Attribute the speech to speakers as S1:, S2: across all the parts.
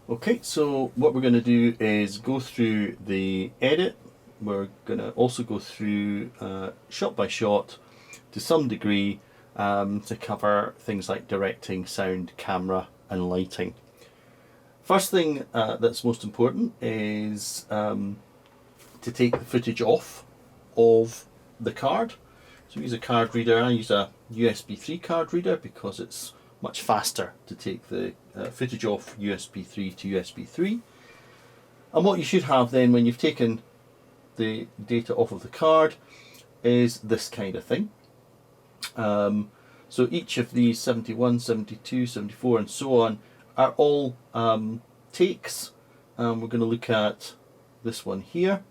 S1: Okay, so what we're going to do is go through the edit. We're going to also go through shot by shot to some degree to cover things like directing, sound, camera and lighting. First thing that's most important is to take the footage off of the card. So we use a card reader. I use a USB 3 card reader because it's much faster to take the footage off USB 3 to USB 3. And what you should have then when you've taken the data off of the card is this kind of thing. So each of these 71, 72, 74 and so on are all takes. We're going to look at this one here.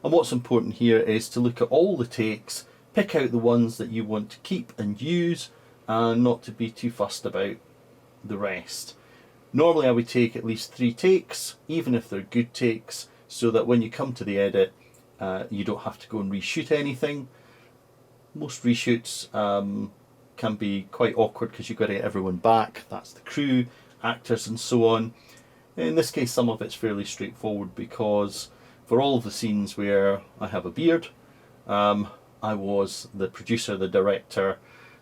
S1: And what's important here is to look at all the takes, pick out the ones that you want to keep and use, and not to be too fussed about the rest. Normally I would take at least 3 takes, even if they're good takes, so that when you come to the edit, you don't have to go and reshoot anything. Most reshoots can be quite awkward because you've got to get everyone back. That's the crew, actors and so on. In this case, some of it's fairly straightforward because for all of the scenes where I have a beard, I was the producer, the director,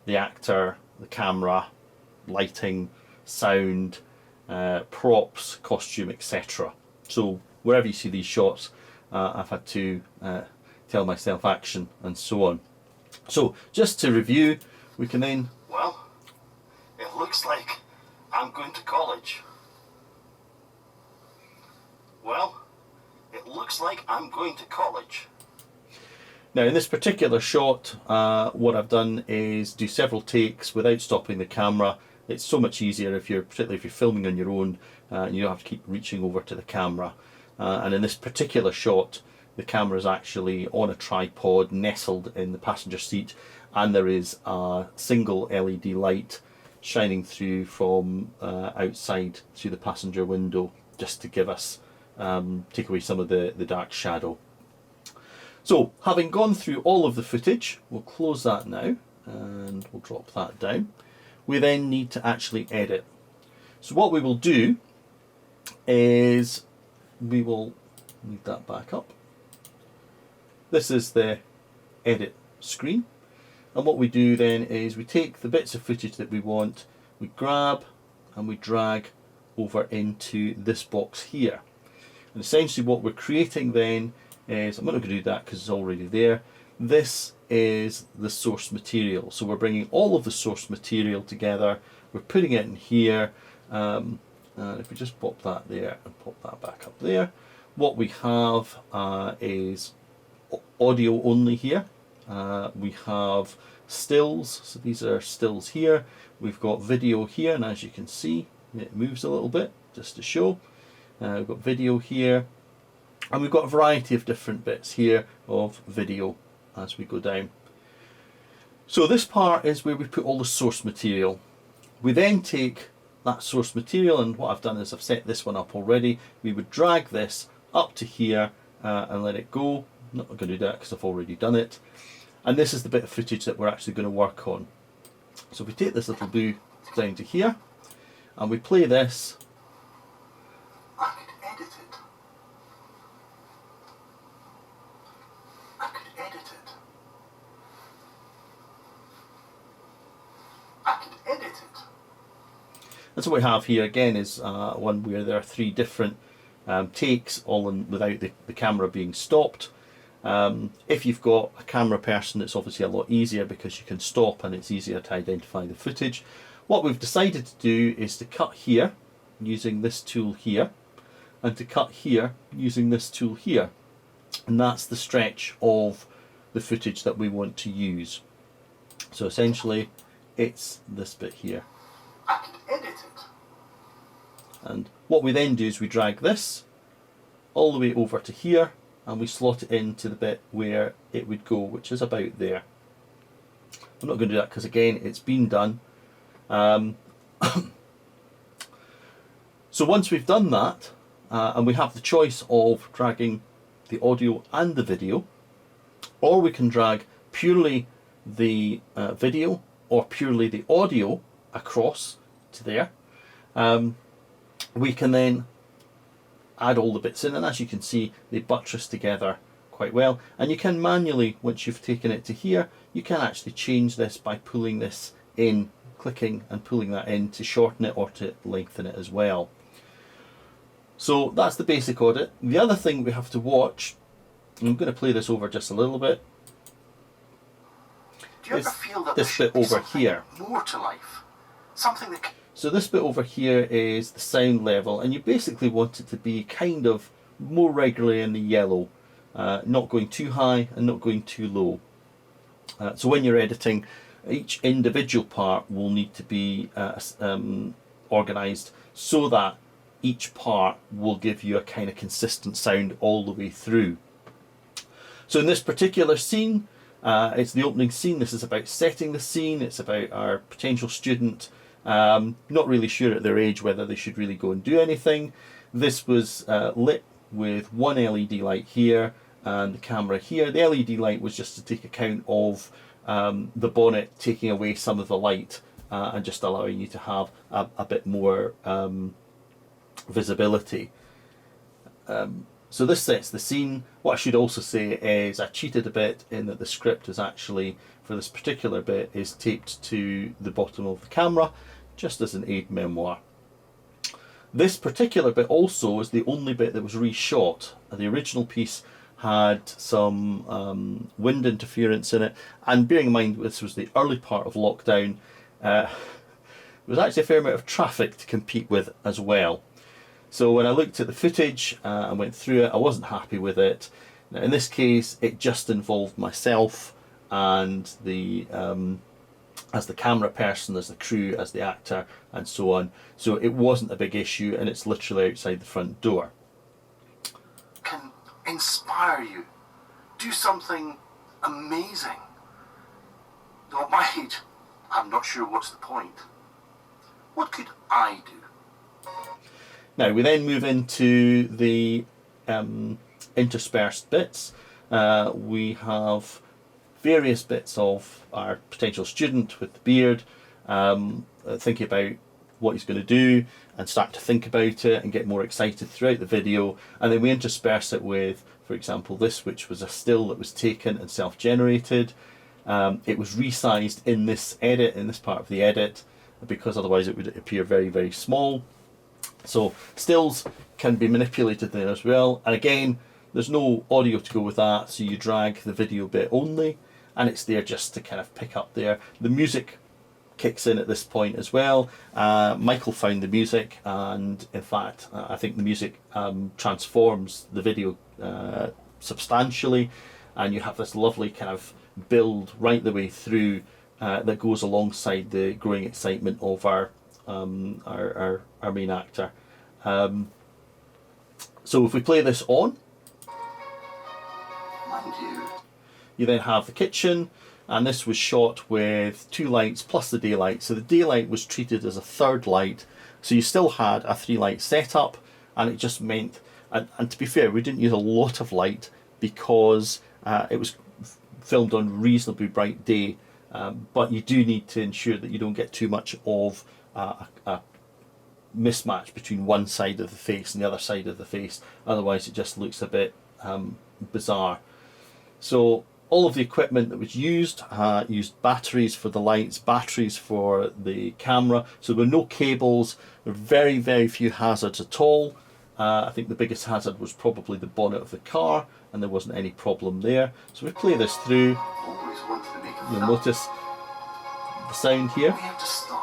S1: the actor, the camera, lighting, sound, props, costume, etc. So wherever you see these shots, I've had to tell myself action and so on. So just to review, we can then...
S2: Well, it looks like I'm going to college. Well, it looks like I'm going to college.
S1: Now in this particular shot, what I've done is do several takes without stopping the camera. It's so much easier if you're, particularly if you're filming on your own, and you don't have to keep reaching over to the camera. And in this particular shot, the camera is actually on a tripod nestled in the passenger seat, and there is a single LED light shining through from outside through the passenger window, just to give us, take away some of the dark shadow. So, having gone through all of the footage, we'll close that now and we'll drop that down. We then need to actually edit. So what we will do is we will leave that back up. This is the edit screen. And what we do then is we take the bits of footage that we want, we grab and we drag over into this box here. And essentially what we're creating then is, I'm not going to do that because it's already there. This is the source material. So we're bringing all of the source material together, we're putting it in here, and if we just pop that there and pop that back up there, what we have is audio only here. We have stills, so these are stills here. We've got video here, and as you can see, it moves a little bit just to show. We've got video here. And we've got a variety of different bits here of video as we go down. So this part is where we put all the source material. We then take that source material, and what I've done is I've set this one up already. We would drag this up to here and let it go. I'm not going to do that because I've already done it. And this is the bit of footage that we're actually going to work on. So if we take this little boo down to here and we play this.
S2: I could edit it. I could edit it. I could edit it.
S1: And so what we have here again is one where there are 3 different takes, all in, without the camera being stopped. If you've got a camera person, it's obviously a lot easier because you can stop and it's easier to identify the footage. What we've decided to do is to cut here using this tool here, and to cut here using this tool here. And that's the stretch of the footage that we want to use. So essentially it's this bit here.
S2: I could edit it.
S1: And what we then do is we drag this all the way over to here and we slot it into the bit where it would go, which is about there. I'm not going to do that because again it's been done. So once we've done that, and we have the choice of dragging the audio and the video, or we can drag purely the video or purely the audio across to there, we can then add all the bits in, and as you can see, they buttress together quite well. And you can manually, once you've taken it to here, you can actually change this by pulling this in, clicking and pulling that in to shorten it or to lengthen it as well. So that's the basic audit. The other thing we have to watch, I'm going to play this over just a little bit,
S2: Do you ever feel that
S1: this bit over here.
S2: More to life? Something that...
S1: So this bit over here is the sound level, and you basically want it to be kind of more regularly in the yellow, not going too high and not going too low. So when you're editing, each individual part will need to be organised so that each part will give you a kind of consistent sound all the way through. So in this particular scene, it's the opening scene. This is about setting the scene. It's about our potential student not really sure at their age whether they should really go and do anything. This was lit with one LED light here and the camera here. The LED light was just to take account of the bonnet taking away some of the light and just allowing you to have a bit more visibility. So this sets the scene. What I should also say is I cheated a bit in that the script is actually, for this particular bit, is taped to the bottom of the camera, just as an aide-memoire. This particular bit also is the only bit that was reshot. The original piece had some wind interference in it, and bearing in mind this was the early part of lockdown, there was actually a fair amount of traffic to compete with as well. So when I looked at the footage and went through it, I wasn't happy with it. Now in this case, it just involved myself and the as the camera person, as the crew, as the actor, and so on. So it wasn't a big issue, and it's literally outside the front door.
S2: Can inspire you. Do something amazing. Though at my age, I'm not sure what's the point. What could I do?
S1: Now we then move into the interspersed bits. We have various bits of our potential student with the beard, thinking about what he's going to do and start to think about it and get more excited throughout the video. And then we intersperse it with, for example, this, which was a still that was taken and self-generated. It was resized in this edit, in this part of the edit, because otherwise it would appear very, very small. So stills can be manipulated there as well. And again, there's no audio to go with that, so you drag the video bit only, and it's there just to kind of pick up there. The music kicks in at this point as well. Michael found the music, and in fact, I think the music transforms the video substantially, and you have this lovely kind of build right the way through that goes alongside the growing excitement of our main actor. So if we play this on,
S2: Mind
S1: you then have the kitchen, and this was shot with 2 lights plus the daylight. So the daylight was treated as a third light, so you still had a 3-light setup, and it just meant, and to be fair, we didn't use a lot of light because it was filmed on reasonably bright day, but you do need to ensure that you don't get too much of a mismatch between one side of the face and the other side of the face, otherwise it just looks a bit bizarre. So all of the equipment that was used batteries for the lights, batteries for the camera, so there were no cables, there were very, very few hazards at all. I think the biggest hazard was probably the bonnet of the car, and there wasn't any problem there. So we play this through,
S2: always wanted to make a
S1: you'll
S2: film.
S1: notice the sound here.
S2: We have to start.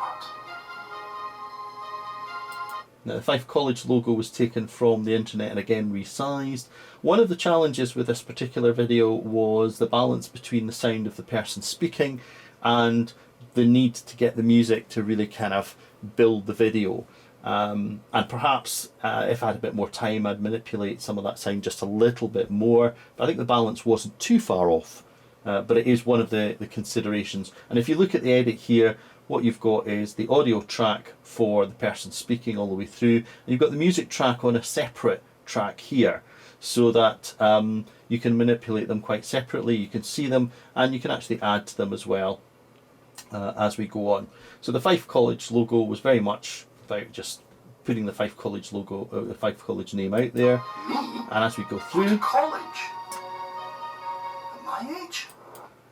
S1: Now the Fife College logo was taken from the internet and again resized. One of the challenges with this particular video was the balance between the sound of the person speaking and the need to get the music to really kind of build the video. And perhaps if I had a bit more time, I'd manipulate some of that sound just a little bit more. But I think the balance wasn't too far off, but it is one of the considerations. And if you look at the edit here, what you've got is the audio track for the person speaking all the way through, and you've got the music track on a separate track here, so that you can manipulate them quite separately, you can see them, and you can actually add to them as well as we go on. So the Fife College logo was very much about just putting the Fife College logo, the Fife College name out there.
S2: Me?
S1: And as we go
S2: Go
S1: through,
S2: to college? At my age?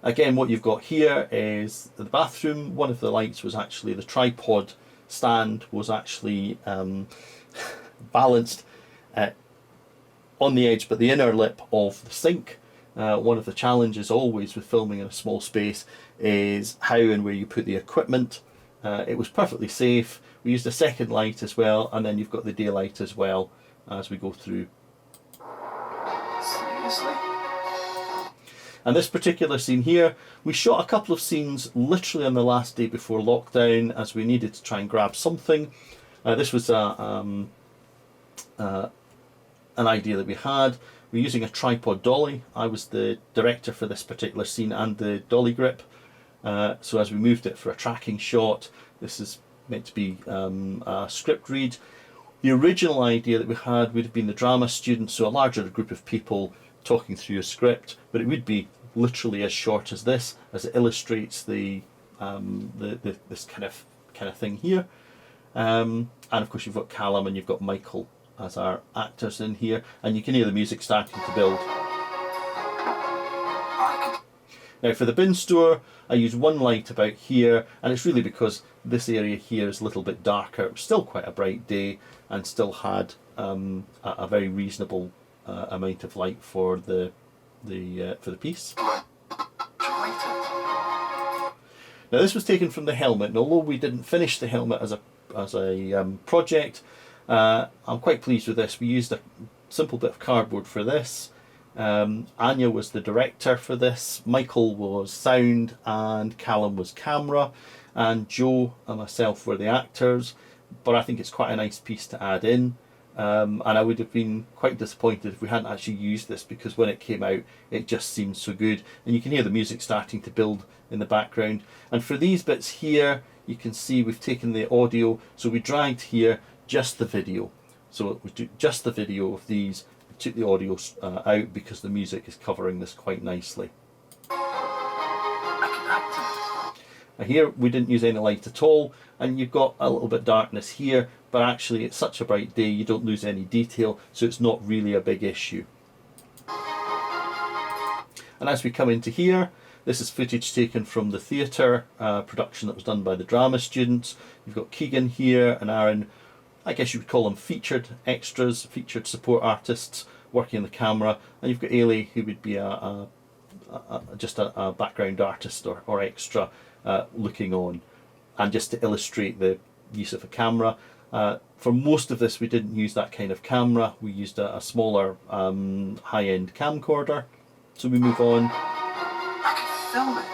S1: again, what you've got here is the bathroom. One of the lights was actually the tripod stand was actually balanced on the edge, but the inner lip of the sink. One of the challenges always with filming in a small space is how and where you put the equipment. It was perfectly safe. We used a second light as well, and then you've got the daylight as well as we go through.
S2: Seriously?
S1: And this particular scene here, we shot a couple of scenes literally on the last day before lockdown as we needed to try and grab something. This was an idea that we had. We're using a tripod dolly. I was the director for this particular scene and the dolly grip. So as we moved it for a tracking shot, this is meant to be a script read. The original idea that we had would have been the drama students, so a larger group of people talking through a script, but it would be literally as short as this, as it illustrates this kind of thing here. And of course you've got Callum and you've got Michael as our actors in here, and you can hear the music starting to build. Now for the bin store, I use one light about here, and it's really because this area here is a little bit darker. It was still quite a bright day and still had a very reasonable amount of light for the piece. Now this was taken from the helmet, and although we didn't finish the helmet as a project, I'm quite pleased with this. We used a simple bit of cardboard for this. Anya was the director for this, Michael was sound, and Callum was camera, and Joe and myself were the actors. But I think it's quite a nice piece to add in, and I would have been quite disappointed if we hadn't actually used this, because when it came out it just seemed so good, and you can hear the music starting to build in the background. And for these bits here, you can see we've taken the audio, so we dragged here just the video, so it was just the video of these. Took the audio out because the music is covering this quite nicely. Here we didn't use any light at all, and you've got a little bit of darkness here, but actually it's such a bright day you don't lose any detail, so it's not really a big issue. And as we come into here, this is footage taken from the theatre production that was done by the drama students. You've got Keegan here and Aaron, I guess you would call them featured extras, featured support artists working on the camera, and you've got Ailey, who would be just a background artist or extra looking on, and just to illustrate the use of a camera. For most of this we didn't use that kind of camera, we used a smaller high-end camcorder. So we move on.
S2: I can film it.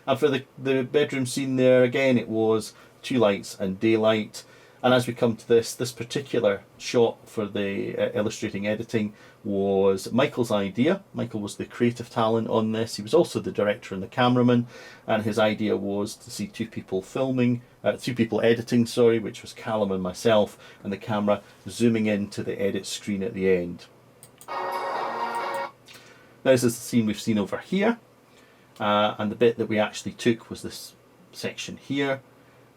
S1: And for the bedroom scene there, again it was two lights and daylight. And as we come to this particular shot for the illustrating editing was Michael's idea. Michael was the creative talent on this. He was also the director and the cameraman, and his idea was to see two people editing, which was Callum and myself, and the camera zooming into the edit screen at the end. Now this is the scene we've seen over here, and the bit that we actually took was this section here.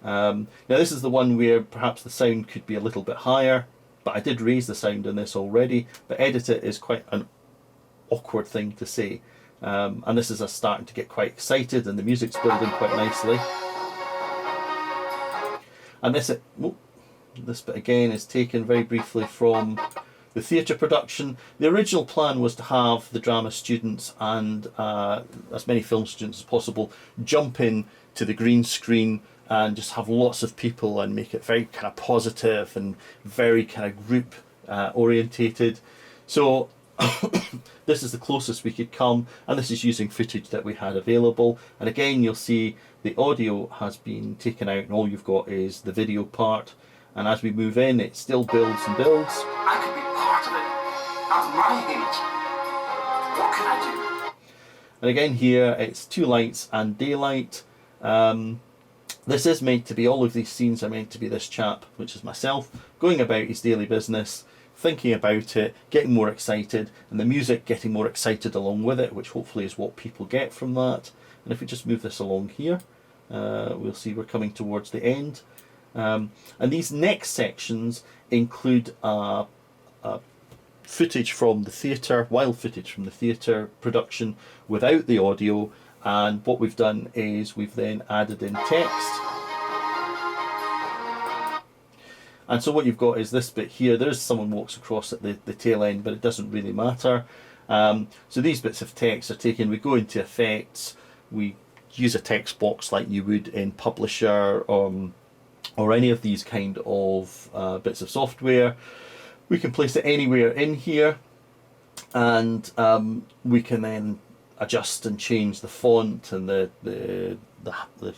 S1: Now this is the one where perhaps the sound could be a little bit higher, but I did raise the sound in this already, but edit it is quite an awkward thing to say, and this is us starting to get quite excited and the music's building quite nicely. And this bit again is taken very briefly from the theatre production. The original plan was to have the drama students and as many film students as possible jump in to the green screen and just have lots of people and make it very kind of positive and very kind of group orientated. So this is the closest we could come, and this is using footage that we had available. And again, you'll see the audio has been taken out and all you've got is the video part. And as we move in, it still builds and builds.
S2: I could be part of it. At my age, what can I do?
S1: And again here, it's two lights and daylight. This is meant to be, all of these scenes are meant to be this chap, which is myself, going about his daily business, thinking about it, getting more excited, and the music getting more excited along with it, which hopefully is what people get from that. And if we just move this along here, we'll see we're coming towards the end. And these next sections include footage from the theatre, wild footage from the theatre production without the audio. And what we've done is we've then added in text. And so what you've got is this bit here. There's someone walks across at the tail end, but it doesn't really matter. So these bits of text are taken, we go into effects, we use a text box like you would in Publisher or any of these kind of bits of software. We can place it anywhere in here, and we can then adjust and change the font and the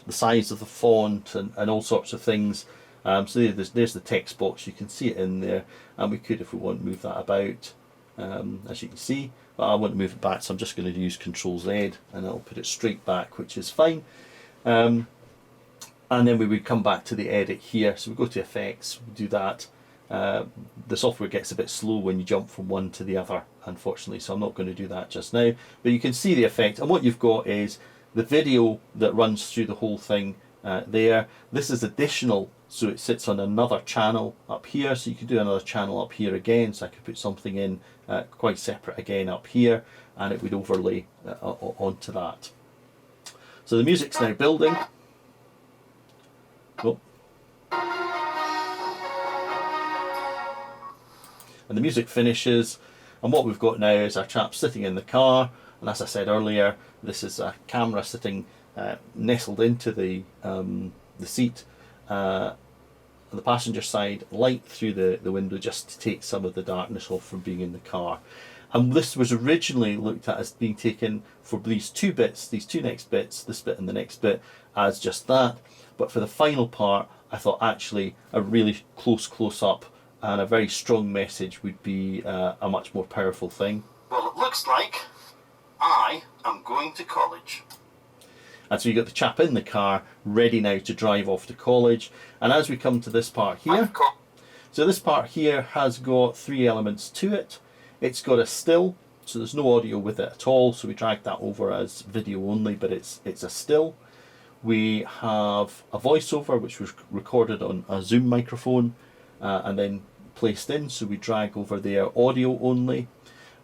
S1: size of the font and all sorts of things. So there's the text box, you can see it in there, and we could, if we want, move that about, as you can see, but I want to move it back, so I'm just going to use Control Z and it'll put it straight back, which is fine. And then we would come back to the edit here, so we go to effects, we do that. The software gets a bit slow when you jump from one to the other, unfortunately, so I'm not going to do that just now, but you can see the effect, and what you've got is the video that runs through the whole thing there. This is additional, so it sits on another channel up here, so you could do another channel up here again, so I could put something in quite separate again up here, and it would overlay onto that. So the music's now building. Oh. And the music finishes, and what we've got now is our chap sitting in the car, and as I said earlier, this is a camera sitting nestled into the seat on the passenger side, light through the window just to take some of the darkness off from being in the car. And this was originally looked at as being taken for these two bits, these two next bits, this bit and the next bit, as just that. But for the final part, I thought actually a really close up and a very strong message would be a much more powerful thing.
S2: Well, it looks like I am going to college.
S1: And so you got the chap in the car, ready now to drive off to college. And as we come to this part here, so this part here has got three elements to it. It's got a still, so there's no audio with it at all, so we drag that over as video only, but it's a still. We have a voiceover, which was recorded on a Zoom microphone and then placed in, so we drag over there audio only.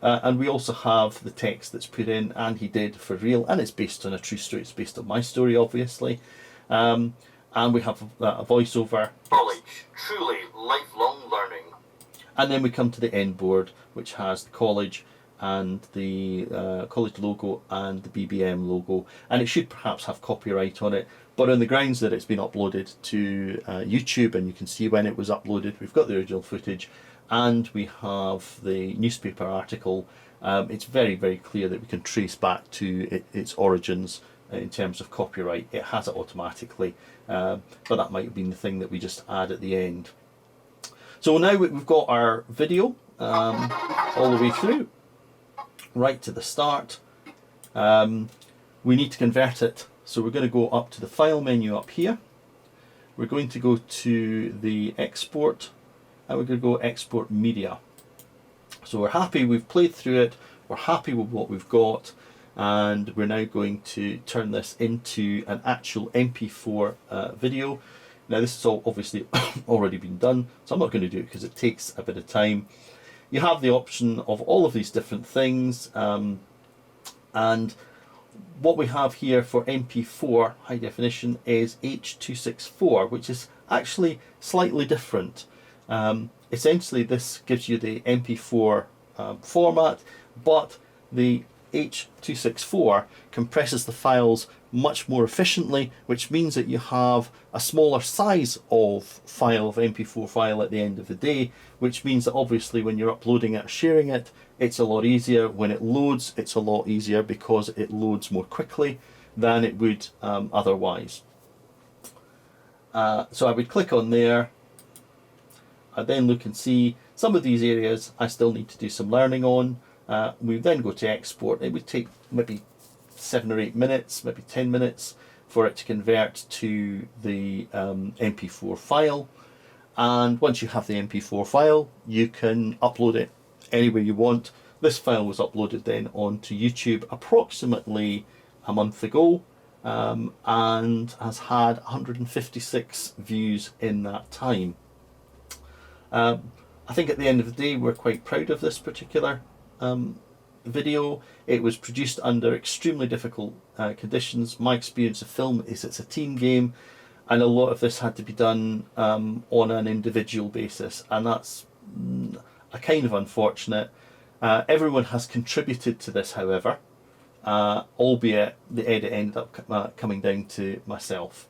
S1: And we also have the text that's put in, and he did for real, and it's based on a true story, it's based on my story obviously. And we have a voiceover.
S2: College, truly lifelong learning.
S1: And then we come to the end board, which has the college and the college logo and the BBM logo, and it should perhaps have copyright on it, but on the grounds that it's been uploaded to YouTube, and you can see when it was uploaded, we've got the original footage, and we have the newspaper article. It's very clear that we can trace back to its origins in terms of copyright. It has it automatically, but that might have been the thing that we just add at the end. So now we've got our video all the way through, right to the start. We need to convert it, so we're going to go up to the file menu up here. We're going to go to the export, and we're going to go export media. So we're happy, we've played through it, we're happy with what we've got, and we're now going to turn this into an actual MP4 video. Now this is all obviously already been done, so I'm not going to do it because it takes a bit of time. You have the option of all of these different things, and what we have here for MP4 high definition is H.264, which is actually slightly different. Essentially this gives you the MP4 format, but the H.264 compresses the files much more efficiently, which means that you have a smaller size of MP4 file at the end of the day, which means that obviously when you're uploading it or sharing it, it's a lot easier. When it loads, it's a lot easier because it loads more quickly than it would otherwise. So I would click on there. I then look and see some of these areas I still need to do some learning on. We then go to export. It would take maybe 7 or 8 minutes, maybe 10 minutes for it to convert to the MP4 file. And once you have the MP4 file, you can upload it anywhere you want. This file was uploaded then onto YouTube approximately a month ago, and has had 156 views in that time. I think at the end of the day we're quite proud of this particular video. It was produced under extremely difficult conditions. My experience of film is it's a team game, and a lot of this had to be done on an individual basis, and that's a kind of unfortunate. Everyone has contributed to this, however, albeit the edit ended up coming down to myself.